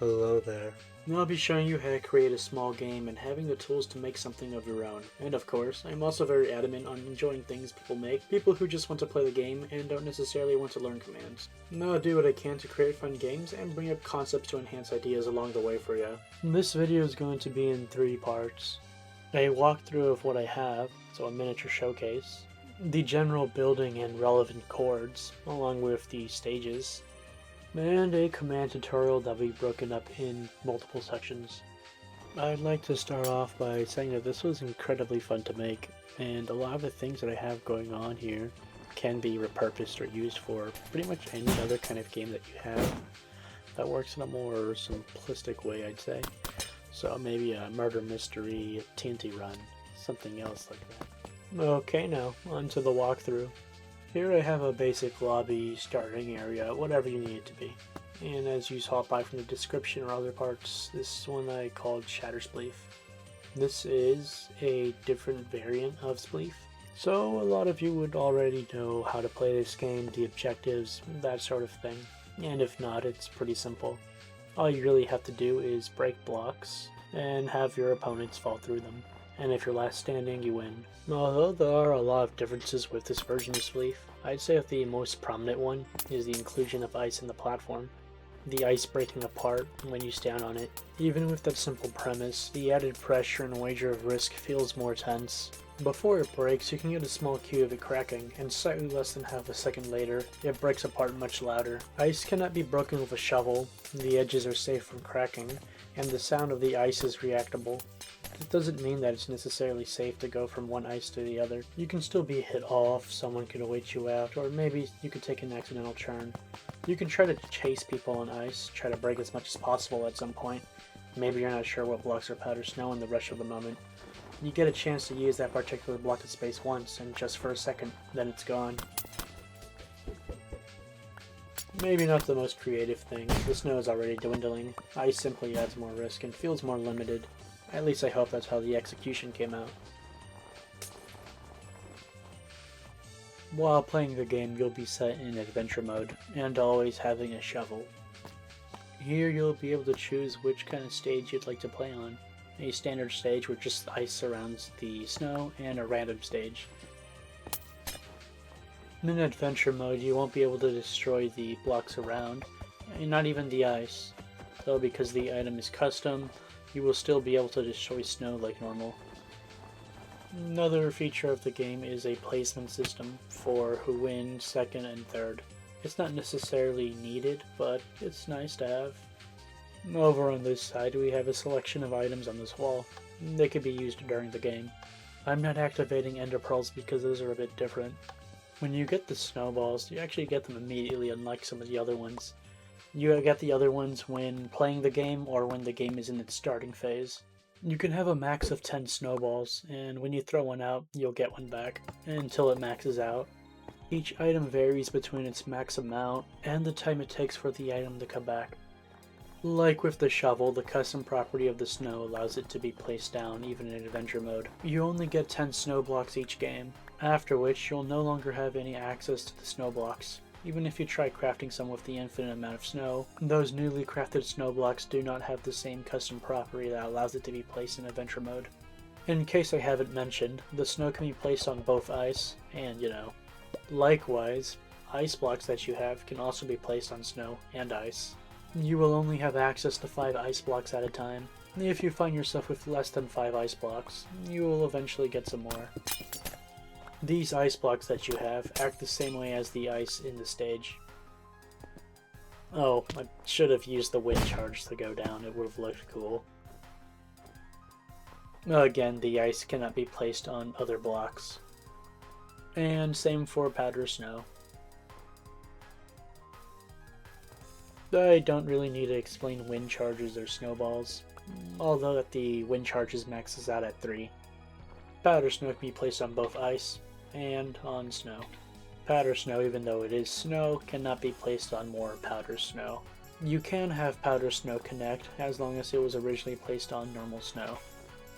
Hello there. I'll be showing you how to create a small game and having the tools to make something of your own. And of course, I'm also very adamant on enjoying things people make, people who just want to play the game and don't necessarily want to learn commands. I'll do what I can to create fun games and bring up concepts to enhance ideas along the way for you. This video is going to be in 3 parts. A walkthrough of what I have, so a miniature showcase, the general building and relevant chords, along with the stages, and a command tutorial that will be broken up in multiple sections. I'd like to start off by saying that this was incredibly fun to make, and a lot of the things that I have going on here can be repurposed or used for pretty much any other kind of game that you have that works in a more simplistic way, I'd say. So maybe a murder mystery, a TNT run, something else like that. Okay, now on to the walkthrough. Here I have a basic lobby, starting area, whatever you need it to be. And as you saw by from the description or other parts, this one I called Shatter Spleef. This is a different variant of Spleef. So a lot of you would already know how to play this game, the objectives, that sort of thing. And if not, it's pretty simple. All you really have to do is break blocks and have your opponents fall through them. And if you're last standing, you win. Although there are a lot of differences with this version of Spleef, I'd say that the most prominent one is the inclusion of ice in the platform. The ice breaking apart when you stand on it. Even with that simple premise, the added pressure and wager of risk feels more tense. Before it breaks, you can get a small cue of it cracking, and slightly less than half a second later, it breaks apart much louder. Ice cannot be broken with a shovel, the edges are safe from cracking, and the sound of the ice is reactable. It doesn't mean that it's necessarily safe to go from one ice to the other. You can still be hit off, someone could wait you out, or maybe you could take an accidental turn. You can try to chase people on ice, try to break as much as possible at some point. Maybe you're not sure what blocks are powder snow in the rush of the moment. You get a chance to use that particular block of space once, and just for a second, then it's gone. Maybe not the most creative thing, the snow is already dwindling. Ice simply adds more risk and feels more limited. At least I hope that's how the execution came out. While playing the game, you'll be set in adventure mode, and always having a shovel. Here you'll be able to choose which kind of stage you'd like to play on. A standard stage where just ice surrounds the snow, and a random stage. In adventure mode, you won't be able to destroy the blocks around, and not even the ice. Though because the item is custom, you will still be able to destroy snow like normal. Another feature of the game is a placement system for who wins second and third. It's not necessarily needed, but it's nice to have. Over on this side we have a selection of items on this wall. They could be used during the game. I'm not activating ender pearls because those are a bit different. When you get the snowballs, you actually get them immediately, unlike some of the other ones. You get the other ones when playing the game or when the game is in its starting phase. You can have a max of 10 snowballs, and when you throw one out, you'll get one back, until it maxes out. Each item varies between its max amount and the time it takes for the item to come back. Like with the shovel, the custom property of the snow allows it to be placed down even in adventure mode. You only get 10 snow blocks each game, after which you'll no longer have any access to the snow blocks. Even if you try crafting some with the infinite amount of snow, those newly crafted snow blocks do not have the same custom property that allows it to be placed in adventure mode. In case I haven't mentioned, the snow can be placed on both ice, and likewise, ice blocks that you have can also be placed on snow and ice. You will only have access to 5 ice blocks at a time. If you find yourself with less than 5 ice blocks, you will eventually get some more. These ice blocks that you have act the same way as the ice in the stage. Oh, I should have used the wind charge to go down, it would have looked cool. Again, the ice cannot be placed on other blocks. And same for powder snow. I don't really need to explain wind charges or snowballs, although that the wind charges maxes out at 3. Powder snow can be placed on both ice and on snow. Powder snow, even though it is snow, cannot be placed on more powder snow. You can have powder snow connect as long as it was originally placed on normal snow.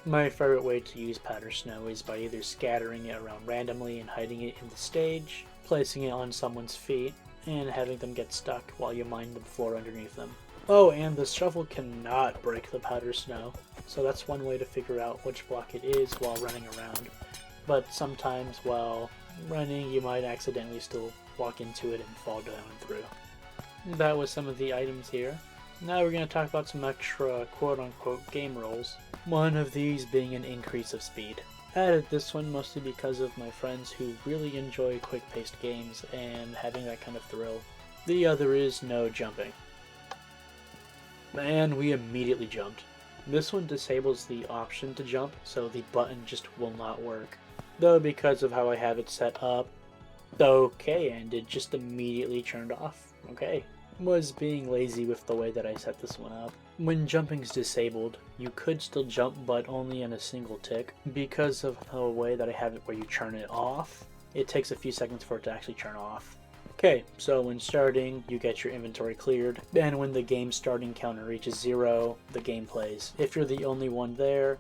My favorite way to use powder snow is by either scattering it around randomly and hiding it in the stage, placing it on someone's feet, and having them get stuck while you mine the floor underneath them. Oh, and the shovel cannot break the powder snow, so that's one way to figure out which block it is while running around. But sometimes while running, you might accidentally still walk into it and fall down and through. That was some of the items here. Now we're going to talk about some extra quote-unquote game rules. One of these being an increase of speed. I added this one mostly because of my friends who really enjoy quick-paced games and having that kind of thrill. The other is no jumping. And we immediately jumped. This one disables the option to jump, so the button just will not work. Though because of how I have it set up, okay, and it just immediately turned off. Okay. Was being lazy with the way that I set this one up. When jumping's disabled, you could still jump, but only in a single tick. Because of the way that I have it where you turn it off, it takes a few seconds for it to actually turn off. Okay, so when starting, you get your inventory cleared, and when the game starting counter reaches 0, the game plays. If you're the only one there,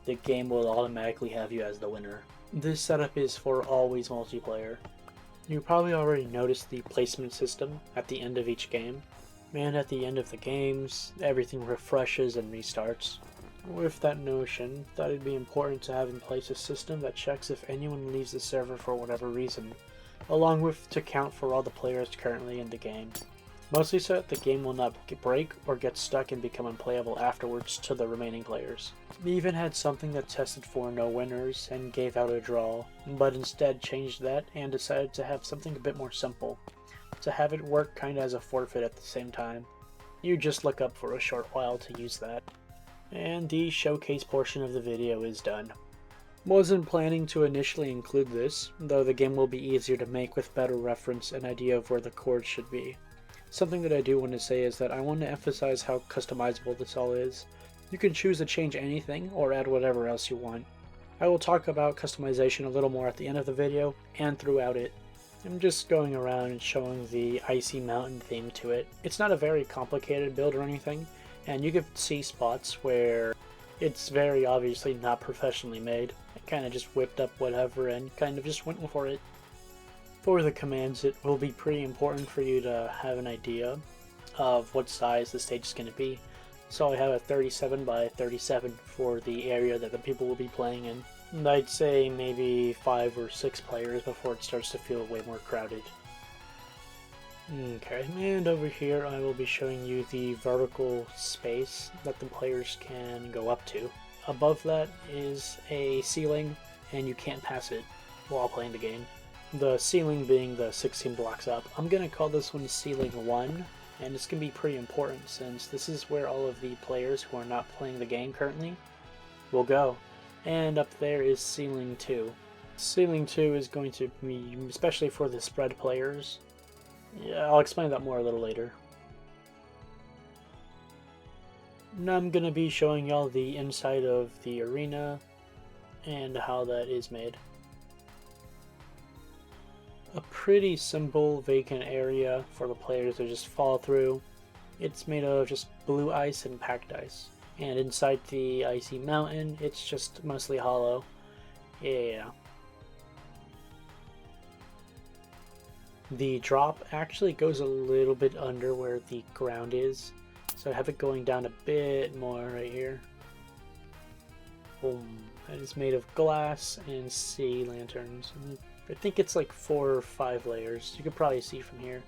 the game will automatically have you as the winner. This setup is for always multiplayer. You probably already noticed the placement system at the end of each game, and at the end of the games, everything refreshes and restarts. With that notion, thought it'd be important to have in place a system that checks if anyone leaves the server for whatever reason, along with to count for all the players currently in the game. Mostly so that the game will not break or get stuck and become unplayable afterwards to the remaining players. We even had something that tested for no winners and gave out a draw, but instead changed that and decided to have something a bit more simple, to have it work kinda as a forfeit at the same time. You just look up for a short while to use that. And the showcase portion of the video is done. Wasn't planning to initially include this, though the game will be easier to make with better reference and idea of where the chords should be. Something that I do want to say is that I want to emphasize how customizable this all is. You can choose to change anything or add whatever else you want. I will talk about customization a little more at the end of the video and throughout it. I'm just going around and showing the icy mountain theme to it. It's not a very complicated build or anything, and you can see spots where it's very obviously not professionally made. I kind of just whipped up whatever and kind of just went for it. For the commands, it will be pretty important for you to have an idea of what size the stage is going to be. So I have a 37 by 37 for the area that the people will be playing in. And I'd say maybe 5 or 6 players before it starts to feel way more crowded. Okay, and over here I will be showing you the vertical space that the players can go up to. Above that is a ceiling, and you can't pass it while playing the game. The ceiling being the 16 blocks up. I'm going to call this one Ceiling 1, and it's going to be pretty important since this is where all of the players who are not playing the game currently will go. And up there is Ceiling 2. Ceiling 2 is going to be especially for the spread players. Yeah, I'll explain that more a little later. Now I'm going to be showing y'all the inside of the arena and how that is made. A pretty simple vacant area for the players to just fall through. It's made of just blue ice and packed ice. And inside the icy mountain, it's just mostly hollow. Yeah. The drop actually goes a little bit under where the ground is. So I have it going down a bit more right here. Boom. It is made of glass and sea lanterns. I think it's like 4 or 5 layers. You can probably see from here.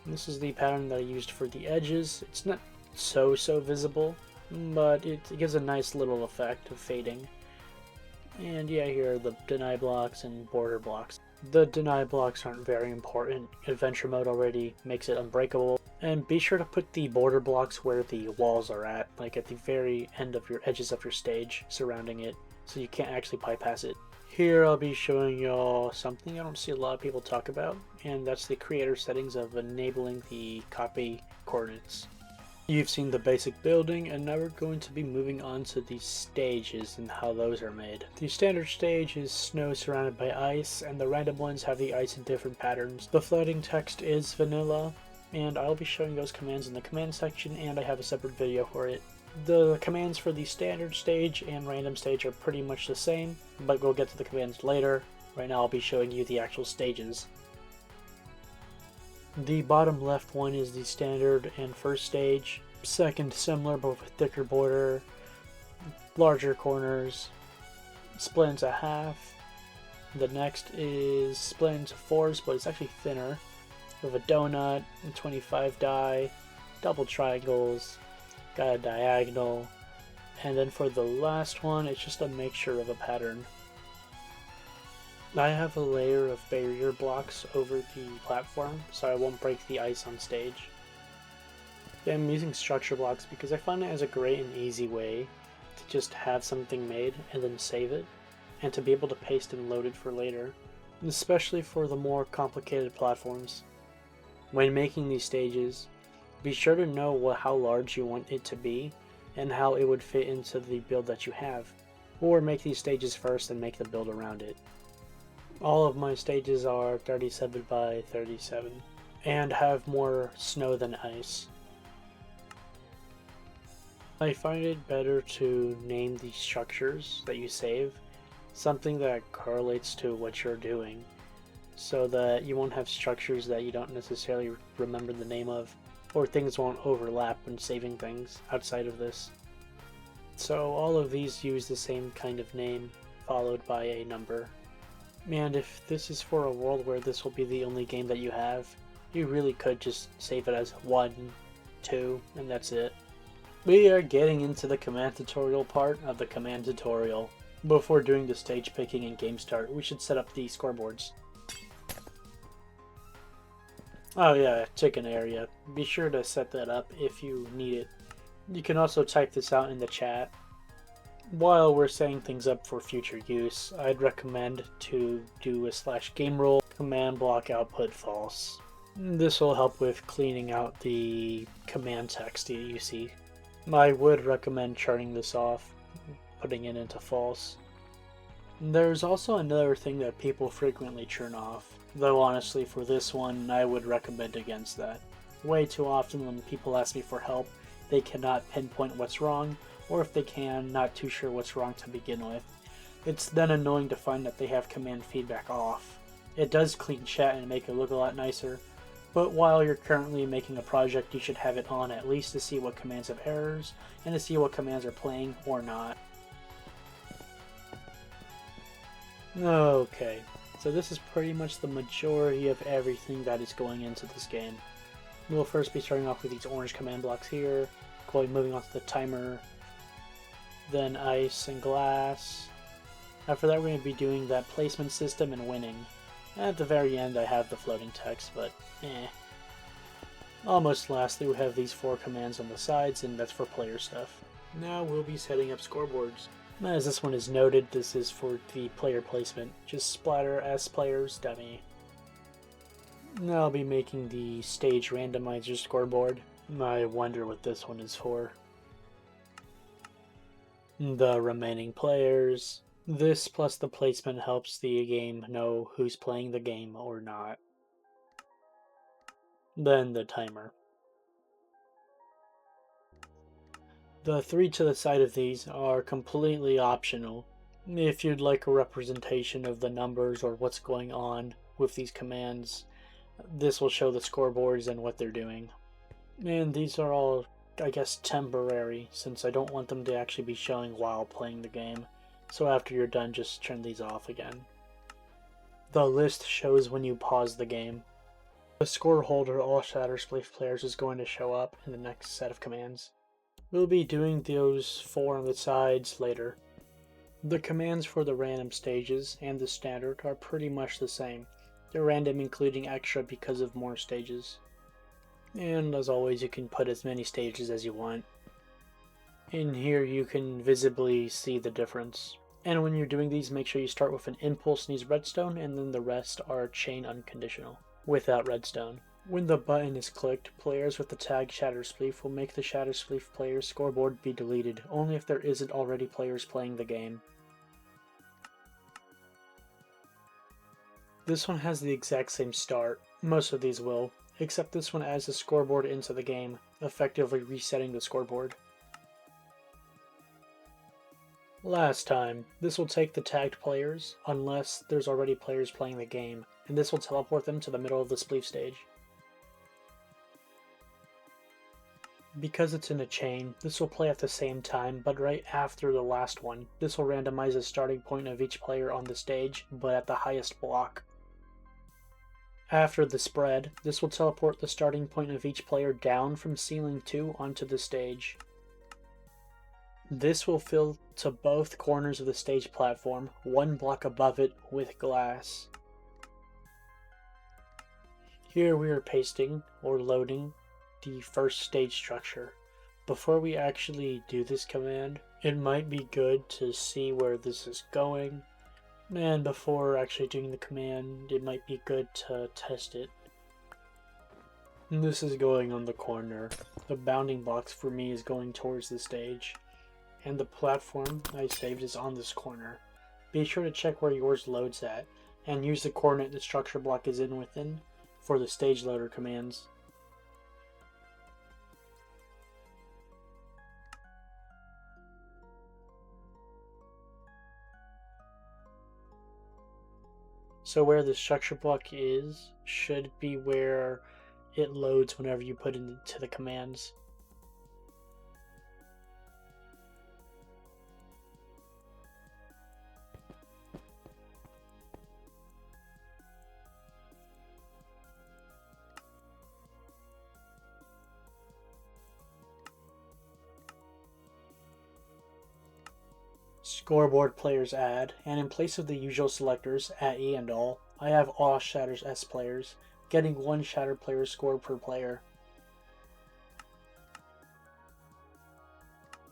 And this is the pattern that I used for the edges. It's not so visible, but it gives a nice little effect of fading. And yeah, here are the deny blocks and border blocks. The deny blocks aren't very important. Adventure mode already makes it unbreakable. And be sure to put the border blocks where the walls are at, like at the very end of your edges of your stage surrounding it, so you can't actually bypass it. Here I'll be showing y'all something I don't see a lot of people talk about, and that's the creator settings of enabling the copy coordinates. You've seen the basic building, and now we're going to be moving on to the stages and how those are made. The standard stage is snow surrounded by ice, and the random ones have the ice in different patterns. The floating text is vanilla, and I'll be showing those commands in the command section, and I have a separate video for it. The commands for the standard stage and random stage are pretty much the same, but we'll get to the commands later. Right now I'll be showing you the actual stages. The bottom left one is the standard and first stage, Second, similar but with thicker border, larger corners, split into half. The next is split into fours, but it's actually thinner. With a donut, 25 die, double triangles, got a diagonal, and then for the last one, it's just a mixture of a pattern. I have a layer of barrier blocks over the platform, so I won't break the ice on stage. I'm using structure blocks because I find it as a great and easy way to just have something made and then save it, and to be able to paste and load it for later, especially for the more complicated platforms. When making these stages, be sure to know how large you want it to be and how it would fit into the build that you have, or make these stages first and make the build around it. All of my stages are 37 by 37 and have more snow than ice. I find it better to name the structures that you save something that correlates to what you're doing, so that you won't have structures that you don't necessarily remember the name of, or things won't overlap when saving things outside of this. So all of these use the same kind of name followed by a number. And if this is for a world where this will be the only game that you have, you really could just save it as 1, 2, and that's it. We are getting into the command tutorial part of the command tutorial. Before doing the stage picking and game start, we should set up the scoreboards. Oh yeah, chicken area. Be sure to set that up if you need it. You can also type this out in the chat. While we're setting things up for future use, I'd recommend to do a /game rule command block output false. This will help with cleaning out the command text that you see. I would recommend turning this off, putting it into false. There's also another thing that people frequently turn off, though honestly for this one I would recommend against that. Way too often when people ask me for help, they cannot pinpoint what's wrong, or if they can, not too sure what's wrong to begin with. It's then annoying to find that they have command feedback off. It does clean chat and make it look a lot nicer, but while you're currently making a project, you should have it on at least to see what commands have errors, and to see what commands are playing or not. Okay, so this is pretty much the majority of everything that is going into this game. We'll first be starting off with these orange command blocks here, moving on to the timer, then ice and glass. After that we're going to be doing that placement system and winning. And at the very end I have the floating text, but Almost lastly we have these 4 commands on the sides, and that's for player stuff. Now we'll be setting up scoreboards. As this one is noted, this is for the player placement. Just splatter S players dummy. Now I'll be making the stage randomizer scoreboard. I wonder what this one is for. The remaining players. This plus the placement helps the game know who's playing the game or not. Then the timer. The 3 to the side of these are completely optional. If you'd like a representation of the numbers or what's going on with these commands, this will show the scoreboards and what they're doing. And these are all, I guess, temporary, since I don't want them to actually be showing while playing the game. So after you're done, just turn these off again. The list shows when you pause the game. The score holder all Shatter Spleef players is going to show up in the next set of commands. We'll be doing those 4 on the sides later. The commands for the random stages and the standard are pretty much the same. They're random, including extra because of more stages. And as always, you can put as many stages as you want. In here you can visibly see the difference. And when you're doing these, make sure you start with an impulse needs redstone, and then the rest are chain unconditional, without redstone. When the button is clicked, players with the tag Shatter Spleef will make the Shatter Spleef player's scoreboard be deleted, only if there isn't already players playing the game. This one has the exact same start. Most of these will, except this one adds the scoreboard into the game, effectively resetting the scoreboard. Last time, this will take the tagged players, unless there's already players playing the game, and this will teleport them to the middle of the Spleef stage. Because it's in a chain, this will play at the same time, but right after the last one. This will randomize the starting point of each player on the stage, but at the highest block. After the spread, this will teleport the starting point of each player down from ceiling 2 onto the stage. This will fill to both corners of the stage platform, one block above it, with glass. Here we are pasting, or loading, the first stage structure. Before we actually do this command, it might be good to see where this is going, and before actually doing the command, it might be good to test it. And this is going on the corner. The bounding box for me is going towards the stage, and the platform I saved is on this corner. Be sure to check where yours loads at, and use the coordinate the structure block is in within for the stage loader commands. So where the structure block is should be where it loads whenever you put it into the commands. Scoreboard players add, and in place of the usual selectors, @E and all, I have all Shatters S players, getting one Shatter player score per player.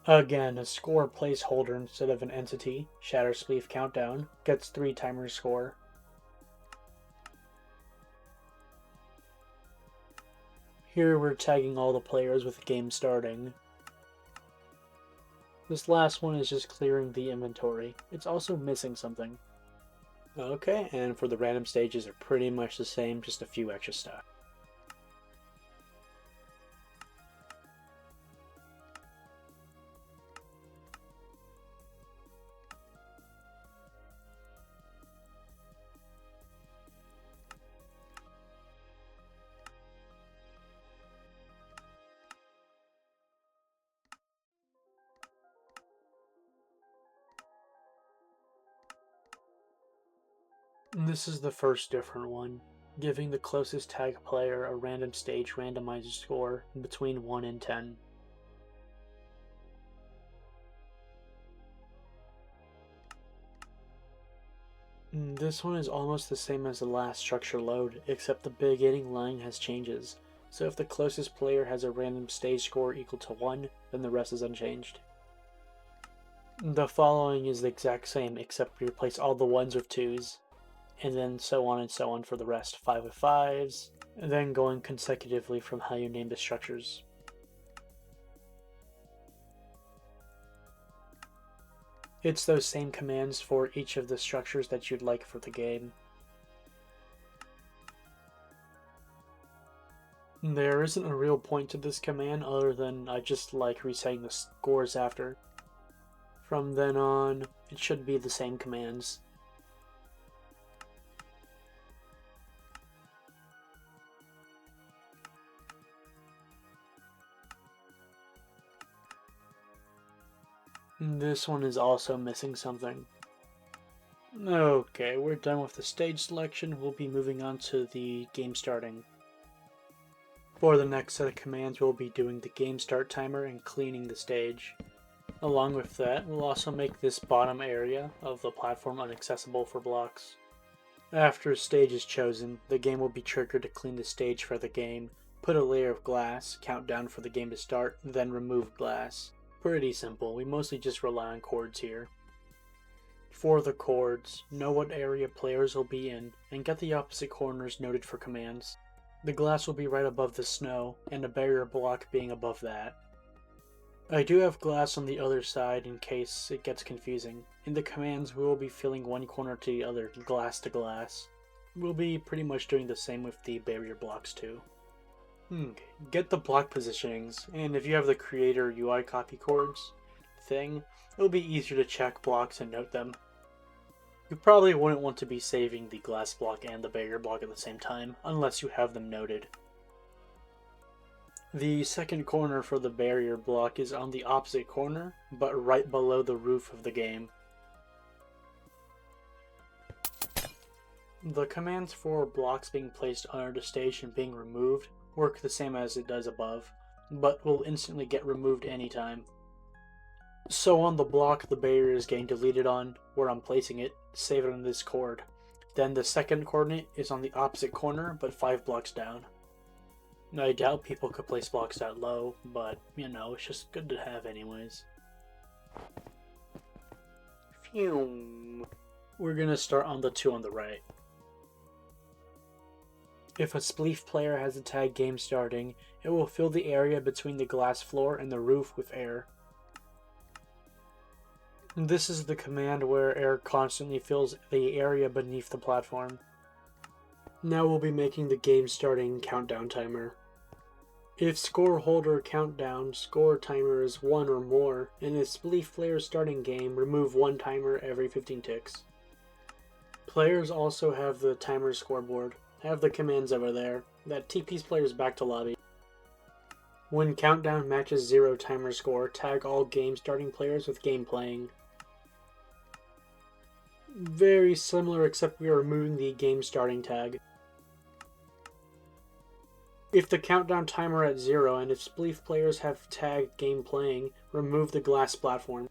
Again, a score placeholder instead of an entity, Shatter Spleef countdown, gets 3 timers score. Here we're tagging all the players with game starting. This last one is just clearing the inventory. It's also missing something. Okay, and for the random stages are pretty much the same, just a few extra stuff. This is the first different one, giving the closest tag player a random stage randomized score between 1 and 10. This one is almost the same as the last structure load, except the beginning line has changes. So if the closest player has a random stage score equal to 1, then the rest is unchanged. The following is the exact same, except we replace all the 1s with 2s. And then so on for the rest. 5 with 5s, and then going consecutively from how you name the structures. It's those same commands for each of the structures that you'd like for the game. There isn't a real point to this command other than I just like resetting the scores after. From then on, it should be the same commands. This one is also missing something. Okay, we're done with the stage selection. We'll be moving on to the game starting. For the next set of commands, we'll be doing the game start timer and cleaning the stage. Along with that, we'll also make this bottom area of the platform inaccessible for blocks. After a stage is chosen, the game will be triggered to clean the stage for the game, put a layer of glass, count down for the game to start, then remove glass. Pretty simple, we mostly just rely on chords here. For the chords, know what area players will be in, and get the opposite corners noted for commands. The glass will be right above the snow, and a barrier block being above that. I do have glass on the other side in case it gets confusing. In the commands, we will be filling one corner to the other, glass to glass. We'll be pretty much doing the same with the barrier blocks too. Get the block positionings, and if you have the creator UI copy chords thing, it'll be easier to check blocks and note them. You probably wouldn't want to be saving the glass block and the barrier block at the same time, unless you have them noted. The second corner for the barrier block is on the opposite corner, but right below the roof of the game. The commands for blocks being placed under the stage and being removed work the same as it does above, but will instantly get removed anytime. So on the block the barrier is getting deleted on, where I'm placing it, save it on this chord. Then the second coordinate is on the opposite corner, but 5 blocks down. I doubt people could place blocks that low, but, you know, it's just good to have anyways. Phew. We're gonna start on the 2 on the right. If a Spleef player has a tag game starting, it will fill the area between the glass floor and the roof with air. This is the command where air constantly fills the area beneath the platform. Now we'll be making the game starting countdown timer. If score holder countdown score timer is 1 or more, and if Spleef player's starting game, remove 1 timer every 15 ticks. Players also have the timer scoreboard. Have the commands over there. That TPs players back to lobby. When countdown matches 0 timer score, tag all game starting players with game playing. Very similar, except we are removing the game starting tag. If the countdown timer at 0 and if Spleef players have tagged game playing, remove the glass platform.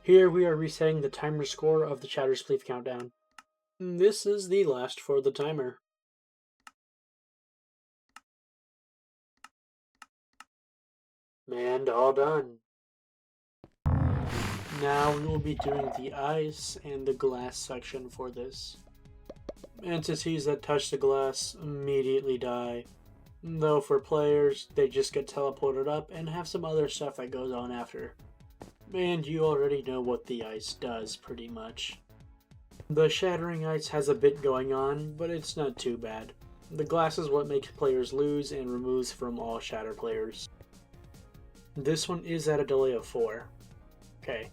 Here we are resetting the timer score of the Shatter Spleef countdown. This is the last for the timer. And all done. Now we will be doing the ice and the glass section for this. Entities that touch the glass immediately die, though for players, they just get teleported up and have some other stuff that goes on after. And you already know what the ice does, pretty much. The shattering ice has a bit going on, but it's not too bad. The glass is what makes players lose and removes from all shatter players. This one is at a delay of 4. Okay.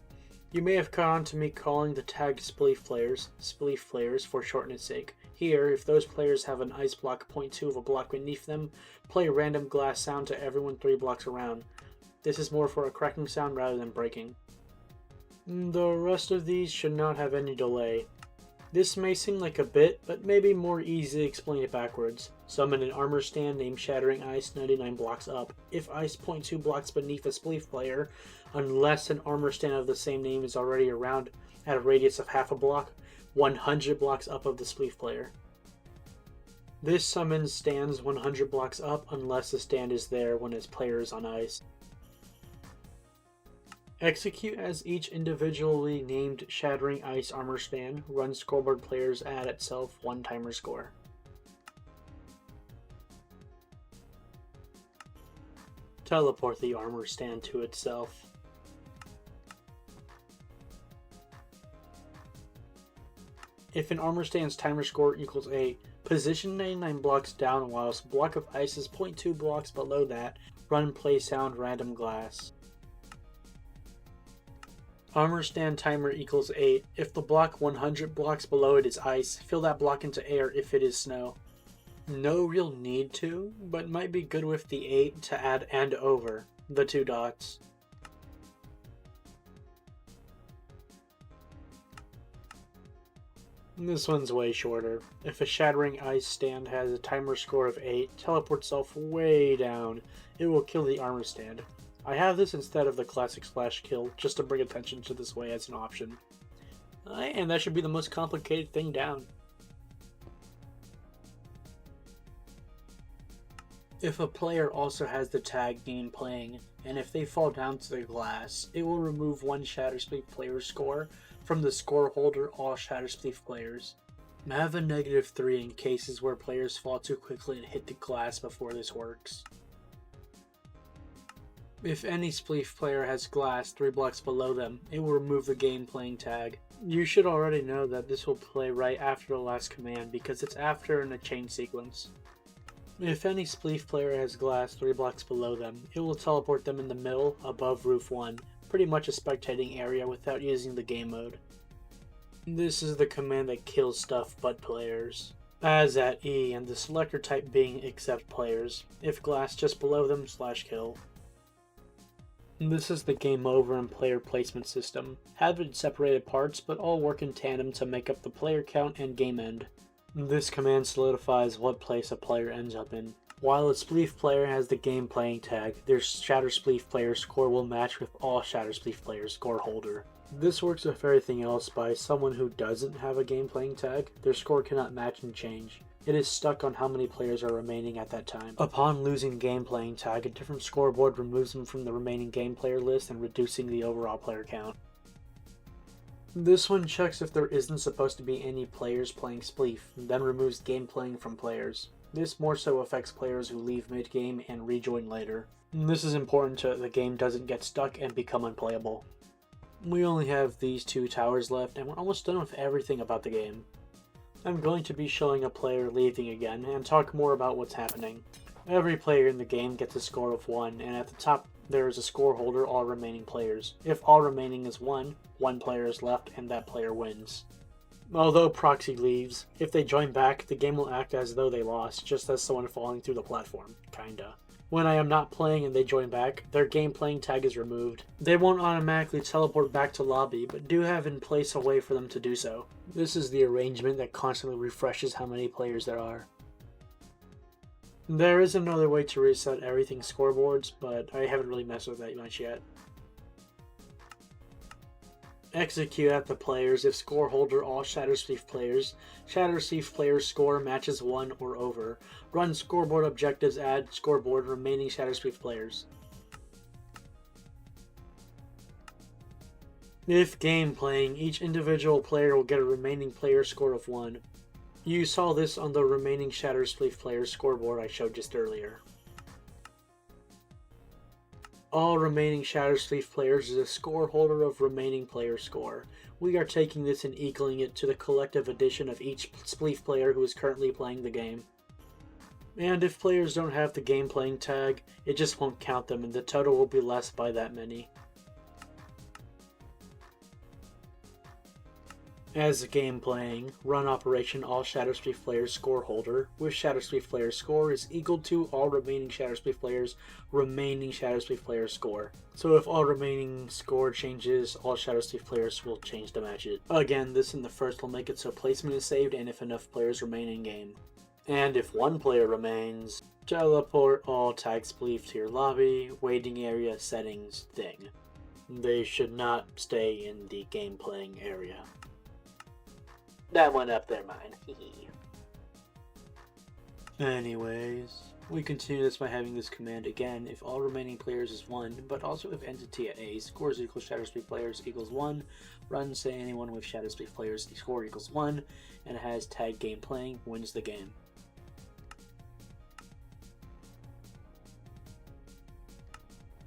You may have caught on to me calling the tagged Spleef players for shortness sake. Here, if those players have an ice block 0.2 of a block beneath them, play random glass sound to everyone 3 blocks around. This is more for a cracking sound rather than breaking. The rest of these should not have any delay. This may seem like a bit, but maybe more easy to explain it backwards. Summon an armor stand named Shattering Ice 99 blocks up. If ice 0.2 blocks beneath a Spleef player, unless an armor stand of the same name is already around at a radius of half a block, 100 blocks up of the Spleef player. This summons stands 100 blocks up unless the stand is there when its player is on ice. Execute as each individually named Shattering Ice armor stand. Run scoreboard players add itself 1 timer score. Teleport the armor stand to itself. If an armor stand's timer score equals 8, position 99 blocks down whilst block of ice is 0.2 blocks below that. Run play sound random glass. Armor stand timer equals 8. If the block 100 blocks below it is ice, fill that block into air if it is snow. No real need to, but might be good with the 8 to add and over, the 2 dots. This one's way shorter. If a Shattering Ice stand has a timer score of 8, teleport itself way down. It will kill the armor stand. I have this instead of the classic splash kill, just to bring attention to this way as an option. And that should be the most complicated thing down. If a player also has the tag game playing, and if they fall down to the glass, it will remove 1 Shatter Spleef player score from the score holder all Shatter Spleef players. Have a -3 in cases where players fall too quickly and hit the glass before this works. If any Spleef player has glass 3 blocks below them, it will remove the game playing tag. You should already know that this will play right after the last command because it's after in a chain sequence. If any Spleef player has glass 3 blocks below them, it will teleport them in the middle above roof 1, pretty much a spectating area without using the game mode. This is the command that kills stuff but players. as at E, and the selector type being except players, if glass just below them /kill. This is the game over and player placement system. Have it separated parts, but all work in tandem to make up the player count and game end. This command solidifies what place a player ends up in. While a Spleef player has the game playing tag, their Shatter Spleef player's score will match with all Shatter Spleef players' score holder. This works with everything else. By someone who doesn't have a game playing tag, their score cannot match and change. It is stuck on how many players are remaining at that time. Upon losing game playing tag, a different scoreboard removes them from the remaining game player list and reducing the overall player count. This one checks if there isn't supposed to be any players playing Spleef, then removes game playing from players. This more so affects players who leave mid-game and rejoin later. This is important so the game doesn't get stuck and become unplayable. We only have these 2 towers left, and we're almost done with everything about the game. I'm going to be showing a player leaving again, and talk more about what's happening. Every player in the game gets a score of 1, and at the top there is a score holder, all remaining players. If all remaining is 1, 1 player is left, and that player wins. Although proxy leaves, if they join back, the game will act as though they lost, just as someone falling through the platform. Kinda. When I am not playing and they join back, their game playing tag is removed. They won't automatically teleport back to lobby, but do have in place a way for them to do so. This is the arrangement that constantly refreshes how many players there are. There is another way to reset everything scoreboards, but I haven't really messed with that much yet. Execute at the players if score holder all Shatter Spleef players. Shatter Spleef players score matches 1 or over. Run scoreboard objectives, add scoreboard remaining Shatter Spleef players. If game playing, each individual player will get a remaining player score of 1. You saw this on the remaining Shatter Spleef players scoreboard I showed just earlier. All remaining Shatter Spleef players is a score holder of remaining player score. We are taking this and equaling it to the collective addition of each Spleef player who is currently playing the game. And if players don't have the game playing tag, it just won't count them and the total will be less by that many. As a game playing, run operation all Shatter Spleef players score holder with Shatter Spleef players score is equal to all remaining Shatter Spleef players remaining Shatter Spleef players score. So if all remaining score changes, all Shatter Spleef players will change to match it. Again, this in the first will make it so placement is saved and if enough players remain in game. And if 1 player remains, teleport all tag Spleef to your lobby, waiting area, settings, thing. They should not stay in the game playing area. That went up their mind. Anyways, we continue this by having this command again if all remaining players is 1, but also if entity at A scores equals Shatter Spleef players equals 1, run say anyone with Shatter Spleef players score equals 1, and has tag game playing wins the game.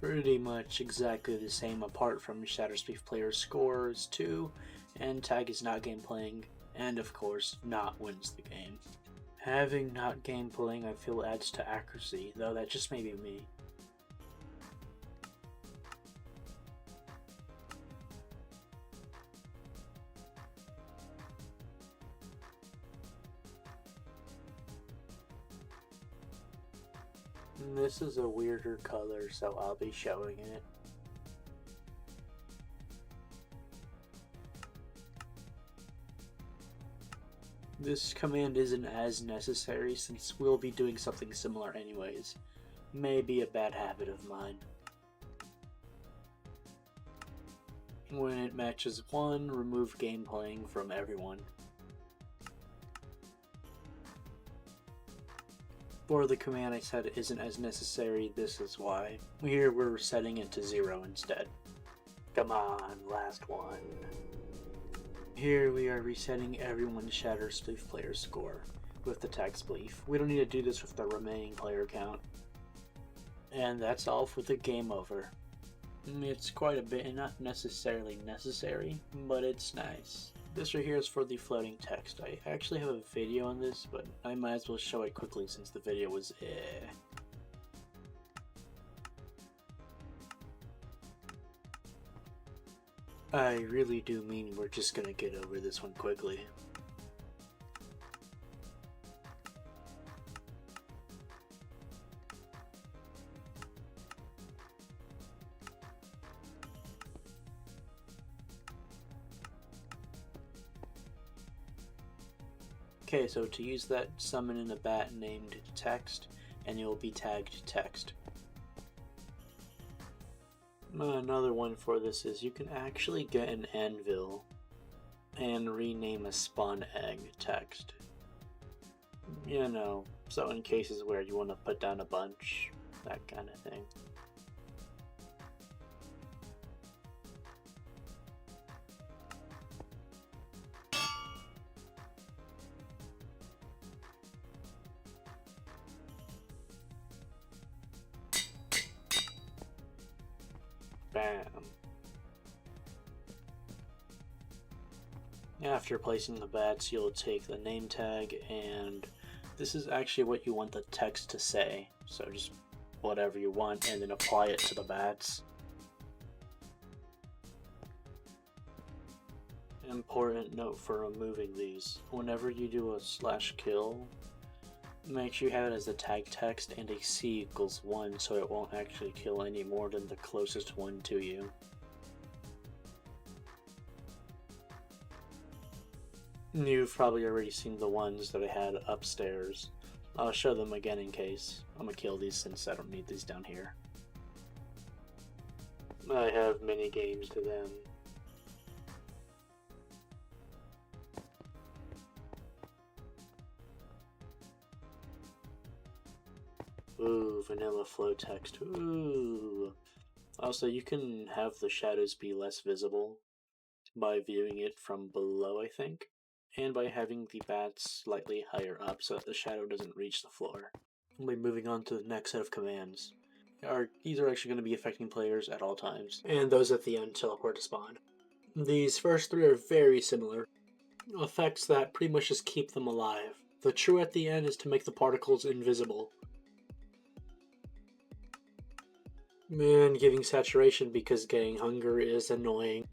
Pretty much exactly the same apart from Shatter Spleef players scores 2, and tag is not game playing. And of course, not wins the game. Having not game playing I feel adds to accuracy, though that just may be me. This is a weirder color, so I'll be showing it. This command isn't as necessary since we'll be doing something similar anyways. May be a bad habit of mine. When it matches 1, remove game playing from everyone. For the command I said isn't as necessary, this is why. Here we're setting it to 0 instead. Come on, last one. Here we are resetting everyone's Shatter Spleef player score with the tag Spleef. We don't need to do this with the remaining player count. And that's all for the game over. It's quite a bit, and not necessarily necessary, but it's nice. This right here is for the floating text. I actually have a video on this, but I might as well show it quickly since the video was I really do mean we're just gonna get over this one quickly. Okay, so to use that, summon in a bat named text, and you'll be tagged text. Another one for this is you can actually get an anvil and rename a spawn egg text. You know, so in cases where you want to put down a bunch, that kind of thing. Bam. After placing the bats, you'll take the name tag, and this is actually what you want the text to say. So just whatever you want, and then apply it to the bats. Important note for removing these. Whenever you do a /kill, make sure you have it as the tag text and a C=1 so it won't actually kill any more than the closest one to you. You've probably already seen the ones that I had upstairs. I'll show them again in case. I'm gonna kill these since I don't need these down here. I have mini games to them. Ooh, vanilla flow text. Ooh. Also, you can have the shadows be less visible by viewing it from below, I think, and by having the bats slightly higher up so that the shadow doesn't reach the floor. We'll be moving on to the next set of commands. These are actually going to be affecting players at all times, and those at the end teleport to spawn. These first three are very similar. Effects that pretty much just keep them alive. The true at the end is to make the particles invisible. And giving saturation because getting hunger is annoying.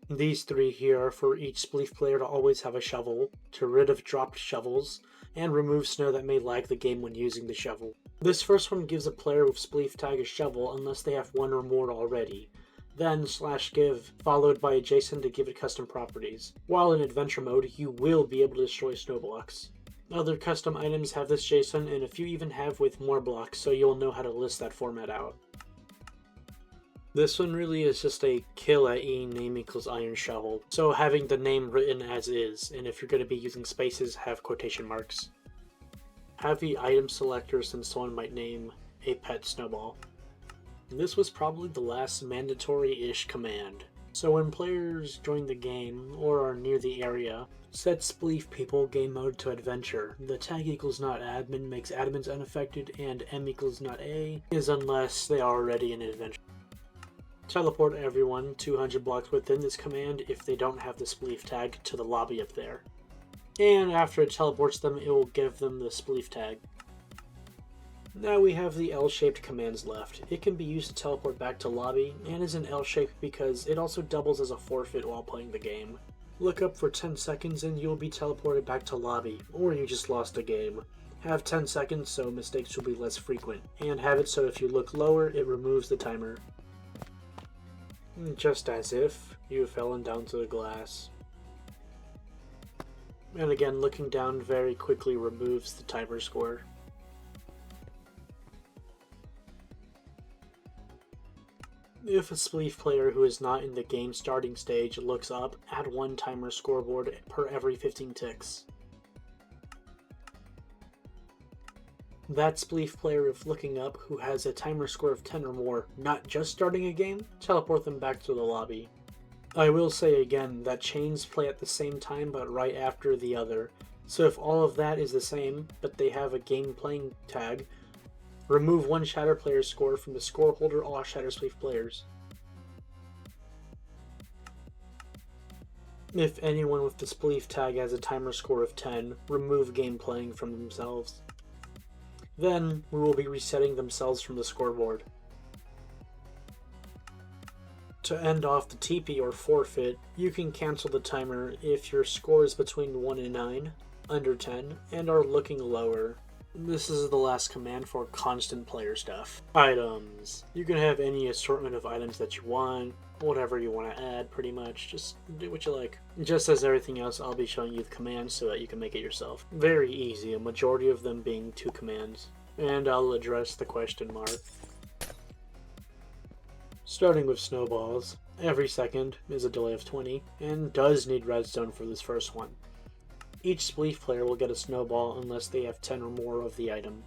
These three here are for each Spleef player to always have a shovel, to rid of dropped shovels, and remove snow that may lag the game when using the shovel. This first one gives a player with Spleef tag a shovel unless they have one or more already. Then /give, followed by a json to give it custom properties. While in adventure mode, you will be able to destroy snow blocks. Other custom items have this JSON, and a few even have with more blocks, so you'll know how to list that format out. This one really is just a kill at E name = iron shovel, so having the name written as is, and if you're going to be using spaces, have quotation marks. Have the item selector since someone might name a pet snowball. This was probably the last mandatory-ish command. So when players join the game, or are near the area, set Spleef people game mode to adventure. The tag = not admin makes admins unaffected, and m = not a is unless they are already in adventure. Teleport everyone 200 blocks within this command if they don't have the Spleef tag to the lobby up there. And after it teleports them, it will give them the Spleef tag. Now we have the L-shaped commands left. It can be used to teleport back to lobby, and is an L-shape because it also doubles as a forfeit while playing the game. Look up for 10 seconds and you'll be teleported back to lobby, or you just lost a game. Have 10 seconds so mistakes will be less frequent, and have it so if you look lower, it removes the timer. Just as if you fell down to the glass. And again, looking down very quickly removes the timer score. If a Spleef player who is not in the game starting stage looks up, add 1 timer scoreboard per every 15 ticks. That Spleef player with looking up who has a timer score of 10 or more, not just starting a game, teleport them back to the lobby. I will say again that chains play at the same time but right after the other, so if all of that is the same but they have a game playing tag, remove 1 Shatter player's score from the score holder all Shatter Spleef players. If anyone with the Spleef tag has a timer score of 10, remove game playing from themselves. Then we will be resetting themselves from the scoreboard. To end off the TP or forfeit, you can cancel the timer if your score is between 1 and 9, under 10, and are looking lower. This is the last command for constant player stuff. Items. You can have any assortment of items that you want, whatever you want to add, pretty much. Just do what you like. Just as everything else, I'll be showing you the commands so that you can make it yourself. Very easy, a majority of them being 2 commands. And I'll address the question mark. Starting with snowballs, every second is a delay of 20, and does need redstone for this first one. Each Spleef player will get a snowball unless they have 10 or more of the item.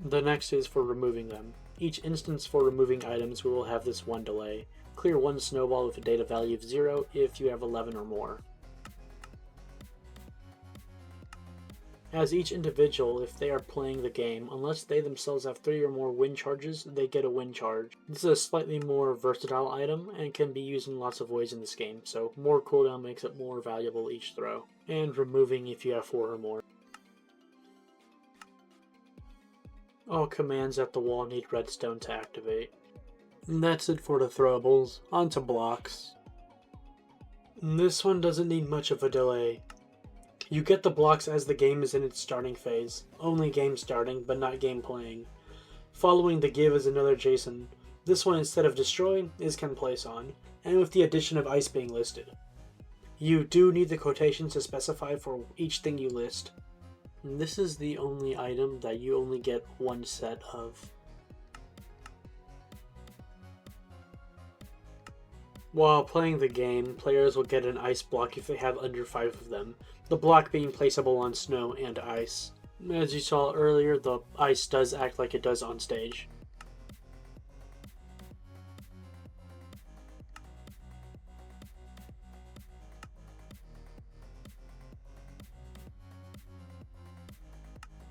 The next is for removing them. Each instance for removing items will have this 1 delay. Clear 1 snowball with a data value of 0 if you have 11 or more. As each individual, if they are playing the game, unless they themselves have 3 or more wind charges, they get a wind charge. This is a slightly more versatile item and can be used in lots of ways in this game, so more cooldown makes it more valuable each throw. And removing if you have 4 or more. All commands at the wall need redstone to activate. And that's it for the throwables. On to blocks. This one doesn't need much of a delay. You get the blocks as the game is in its starting phase. Only game starting, but not game playing. Following the give is another json. This one, instead of destroy, is can place on, and with the addition of ice being listed. You do need the quotations to specify for each thing you list. And this is the only item that you only get 1 set of. While playing the game, players will get an ice block if they have under 5 of them, the block being placeable on snow and ice. As you saw earlier, the ice does act like it does on stage.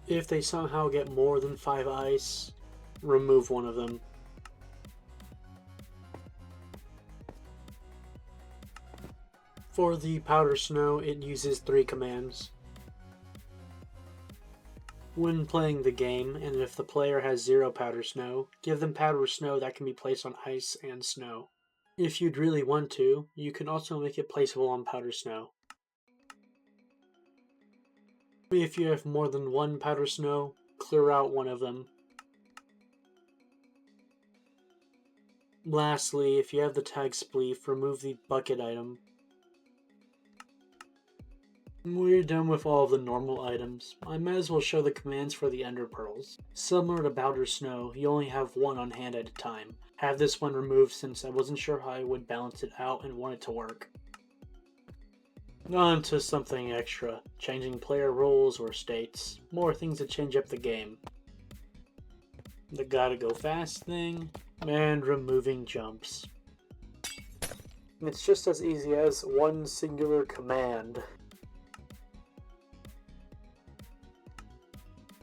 If they somehow get more than 5 ice, remove 1 of them. For the powder snow, it uses 3 commands. When playing the game, and if the player has 0 powder snow, give them powder snow that can be placed on ice and snow. If you'd really want to, you can also make it placeable on powder snow. If you have more than 1 powder snow, clear out 1 of them. Lastly, if you have the tag Spleef, remove the bucket item. We're done with all of the normal items. I might as well show the commands for the ender pearls. Similar to powder snow, you only have 1 on hand at a time. Have this one removed since I wasn't sure how I would balance it out and want it to work. On to something extra, changing player roles or states. More things that change up the game. The gotta go fast thing, and removing jumps. It's just as easy as 1 singular command.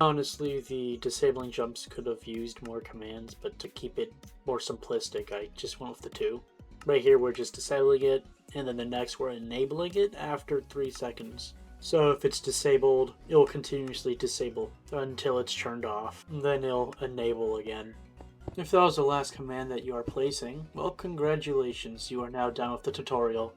Honestly, the disabling jumps could have used more commands, but to keep it more simplistic, I just went with the 2. Right here we're just disabling it, and then the next we're enabling it after 3 seconds. So if it's disabled, it will continuously disable until it's turned off, then it'll enable again. If that was the last command that you are placing, well, congratulations, you are now done with the tutorial.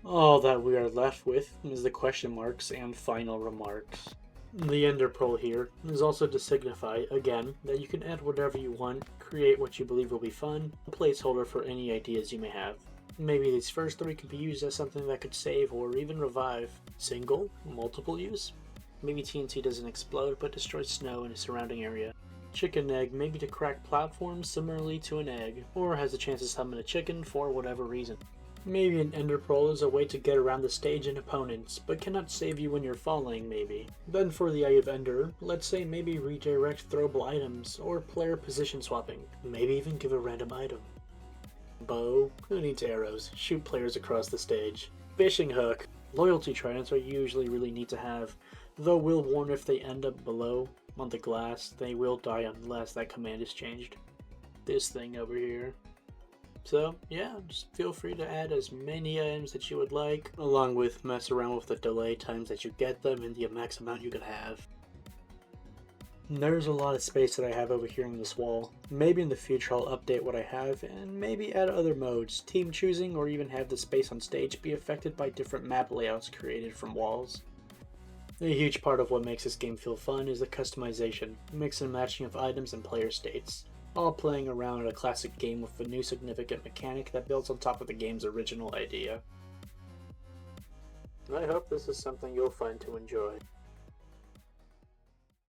All that we are left with is the question marks and final remarks. The ender pearl here is also to signify, again, that you can add whatever you want, create what you believe will be fun, a placeholder for any ideas you may have. Maybe these first 3 could be used as something that could save or even revive. Single, multiple use? Maybe TNT doesn't explode but destroys snow in a surrounding area. Chicken egg, maybe to crack platforms similarly to an egg, or has a chance to summon a chicken for whatever reason. Maybe an ender pearl is a way to get around the stage and opponents, but cannot save you when you're falling, maybe. Then for the Eye of Ender, let's say maybe redirect throwable items, or player position swapping. Maybe even give a random item. Bow, who needs arrows? Shoot players across the stage. Fishing hook. Loyalty tridents are usually really neat to have, though will warn if they end up below on the glass, they will die unless that command is changed. This thing over here. So yeah, just feel free to add as many items that you would like, along with mess around with the delay times that you get them and the max amount you could have. There's a lot of space that I have over here on this wall. Maybe in the future I'll update what I have and maybe add other modes, team choosing, or even have the space on stage be affected by different map layouts created from walls. A huge part of what makes this game feel fun is the customization, mix and matching of items and player states. all playing around a classic game with a new significant mechanic that builds on top of the game's original idea. I hope this is something you'll find to enjoy.